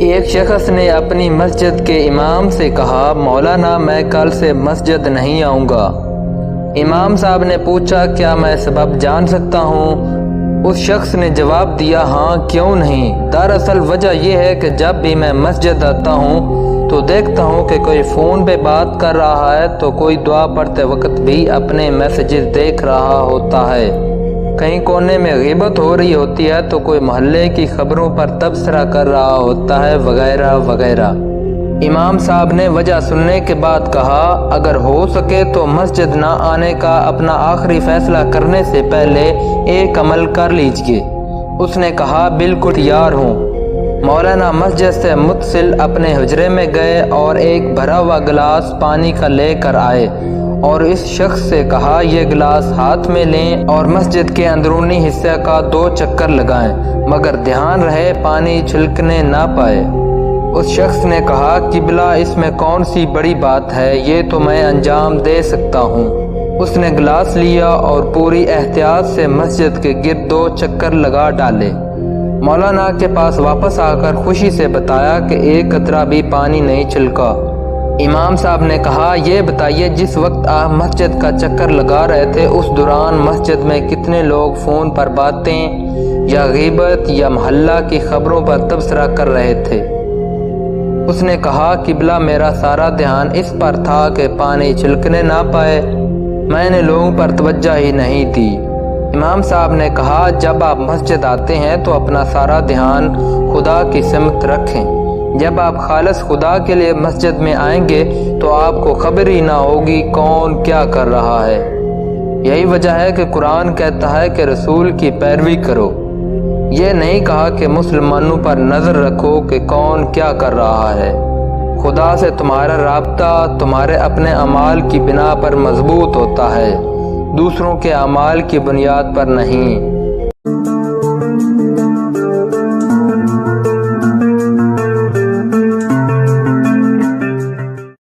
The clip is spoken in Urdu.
ایک شخص نے اپنی مسجد کے امام سے کہا، مولانا میں کل سے مسجد نہیں آؤں گا۔ امام صاحب نے پوچھا، کیا میں سبب جان سکتا ہوں؟ اس شخص نے جواب دیا، ہاں کیوں نہیں۔ دراصل وجہ یہ ہے کہ جب بھی میں مسجد آتا ہوں تو دیکھتا ہوں کہ کوئی فون پہ بات کر رہا ہے تو کوئی دعا پڑھتے وقت بھی اپنے میسیجز دیکھ رہا ہوتا ہے، کہیں کونے میں غیبت ہو رہی ہوتی ہے تو کوئی محلے کی خبروں پر تبصرہ کر رہا ہوتا ہے، وغیرہ وغیرہ۔ امام صاحب نے وجہ سننے کے بعد کہا، اگر ہو سکے تو مسجد نہ آنے کا اپنا آخری فیصلہ کرنے سے پہلے ایک عمل کر لیجئے۔ اس نے کہا، بالکل تیار ہوں۔ مولانا مسجد سے متصل اپنے حجرے میں گئے اور ایک بھرا ہوا گلاس پانی کا لے کر آئے اور اس شخص سے کہا، یہ گلاس ہاتھ میں لیں اور مسجد کے اندرونی حصے کا 2 چکر لگائیں، مگر دھیان رہے پانی چھلکنے نہ پائے۔ اس شخص نے کہا، قبلہ اس میں کون سی بڑی بات ہے، یہ تو میں انجام دے سکتا ہوں۔ اس نے گلاس لیا اور پوری احتیاط سے مسجد کے گرد 2 چکر لگا ڈالے۔ مولانا کے پاس واپس آ کر خوشی سے بتایا کہ ایک قطرہ بھی پانی نہیں چھلکا۔ امام صاحب نے کہا، یہ بتائیے جس وقت آپ مسجد کا چکر لگا رہے تھے اس دوران مسجد میں کتنے لوگ فون پر باتیں یا غیبت یا محلہ کی خبروں پر تبصرہ کر رہے تھے؟ اس نے کہا، قبلہ میرا سارا دھیان اس پر تھا کہ پانی چھلکنے نہ پائے، میں نے لوگوں پر توجہ ہی نہیں دی۔ امام صاحب نے کہا، جب آپ مسجد آتے ہیں تو اپنا سارا دھیان خدا کی سمت رکھیں۔ جب آپ خالص خدا کے لیے مسجد میں آئیں گے تو آپ کو خبر ہی نہ ہوگی کون کیا کر رہا ہے۔ یہی وجہ ہے کہ قرآن کہتا ہے کہ رسول کی پیروی کرو۔ یہ نہیں کہا کہ مسلمانوں پر نظر رکھو کہ کون کیا کر رہا ہے۔ خدا سے تمہارا رابطہ تمہارے اپنے اعمال کی بنا پر مضبوط ہوتا ہے، دوسروں کے اعمال کی بنیاد پر نہیں۔